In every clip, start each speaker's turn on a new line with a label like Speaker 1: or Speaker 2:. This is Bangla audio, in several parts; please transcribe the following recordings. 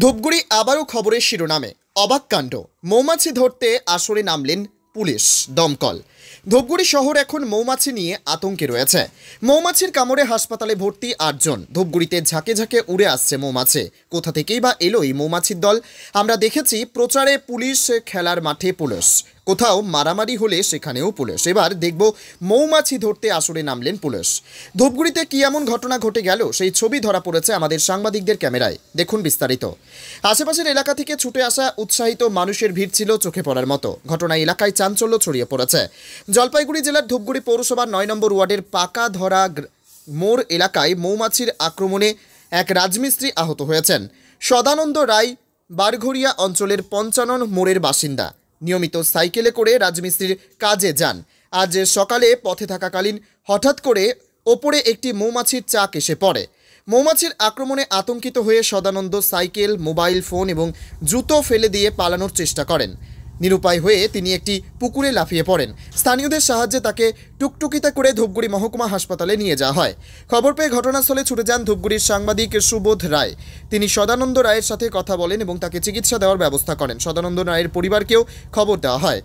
Speaker 1: ধূপগুড়ি আবারও খবরের শিরোনামে অবাক কাণ্ড। মৌমাছি ধরতে আসরে নামলেন পুলিশ দমকল। ধূপগুড়ি শহর এখন মৌমাছি নিয়ে আতঙ্কে রয়েছে। মৌমাছির কামড়ে হাসপাতালে ভর্তি 8 জন। ধূপগুড়িতে ঝাঁকে ঝাঁকে উড়ে আসছে মৌমাছি। কোথা থেকেই বা এলো এই মৌমাছির দল? আমরা দেখেছি প্রচারে পুলিশ, খেলার মাঠে পুলিশ, কোথাও মারামারি হলে সেখানেও পুলিশ। এবার দেখব মৌমাছি ধরতে আসরে নামলেন পুলিশ। ধূপগুড়িতে কি এমন ঘটনা ঘটে গেল সেই ছবি ধরা পড়েছে আমাদের সাংবাদিকদের ক্যামেরায়। দেখুন বিস্তারিত। আশেপাশের এলাকা থেকে ছুটে আসা উৎসাহিত মানুষের ভিড় ছিল চোখে পড়ার মতো। ঘটনায় এলাকায় চাঞ্চল্য ছড়িয়ে পড়েছে। জলপাইগুড়ি জেলার ধূপগুড়ি পৌরসভার 9 নম্বর ওয়ার্ডের পাকা ধরা মোড় এলাকায় মৌমাছির আক্রমণে এক রাজমিস্ত্রি আহত হয়েছেন। সদানন্দ রায় বারঘরিয়া অঞ্চলের 55 মোড়ের বাসিন্দা। নিয়মিত সাইকেলে করে রাজমিস্ত্রির কাজে যান। আজ সকালে পথে থাকাকালীন হঠাৎ করে ওপরে একটি মৌমাছির চাক এসে পড়ে। মৌমাছির আক্রমণে আতঙ্কিত হয়ে সদানন্দ সাইকেল, মোবাইল ফোন এবং জুতো ফেলে দিয়ে পালানোর চেষ্টা করেন। নিরুপায় হয়ে তিনি একটি পুকুরে লাফিয়ে পড়েন। স্থানীয়দের সাহায্যে তাকে টুকটুকিতে করে ধূপগুড়ি মহকুমা হাসপাতালে নিয়ে যাওয়া হয়। খবর পেয়ে ঘটনাস্থলে ছুটে যান ধূপগুড়ির সাংবাদিক সুবোধ রায়। তিনি সদানন্দ রায়ের সাথে কথা বলেন এবং তাকে চিকিৎসা দেওয়ার ব্যবস্থা করেন। সদানন্দ রায়ের পরিবারকেও খবর দেওয়া হয়।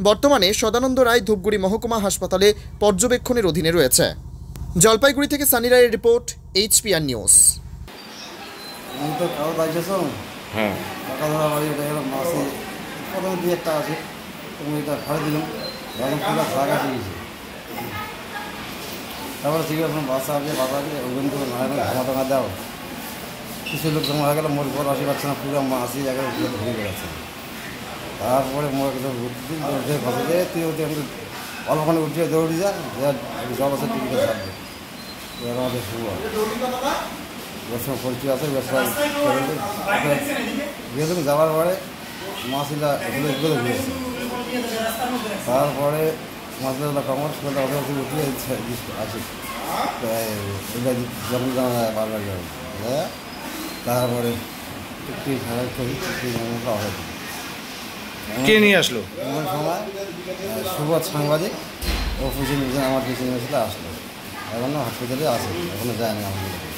Speaker 1: বর্তমানে সদানন্দ রায় ধূপগুড়ি মহকুমা হাসপাতালে পর্যবেক্ষণের অধীনে রয়েছে। জলপাইগুড়ি থেকে সানি রায়ের রিপোর্ট, HPR নিউজ।
Speaker 2: হ্যাঁ,
Speaker 3: প্রথমে দুই একটা আছে, তুমি এটা ফাড়ে দিলাম, এখন পুরো ফাঁকা গেছে। তারপরে ঠিক আছে, বাসা আছে ওখান থেকে ঘামা টাঙা দাও। কিছু লোক জমা হয়ে গেল, মোর ঘর আসি পাচ্ছে না, পুরো মাসি জায়গায় ঘুরে বেড়াচ্ছে। তারপরে মোর ভাসে যায়, তুই ওটি আমি অল্পখানে উঠিয়ে দৌড়ি যা, জল আছে টিকিটে থাকবে। এবার আমাদের শুরু হয় ব্যবসা পরিচয় আছে, ব্যবসা গেলাম। যাওয়ার পরে মাছগুলা এগুলো ঘুরেছে। তারপরে মাছগুলো কামড় সেগুলো অর্ধেক উঠিয়ে আসি জমি জানা যায় বারবার যাবে। তারপরে
Speaker 2: কে নিয়ে আসলো?
Speaker 3: এমন সময় সুবোধ সাংবাদিক ও পিছনে আমার পিছনে আসলো। এখনো হসপিটালে আসে, এখনো যায়নি আমাদের।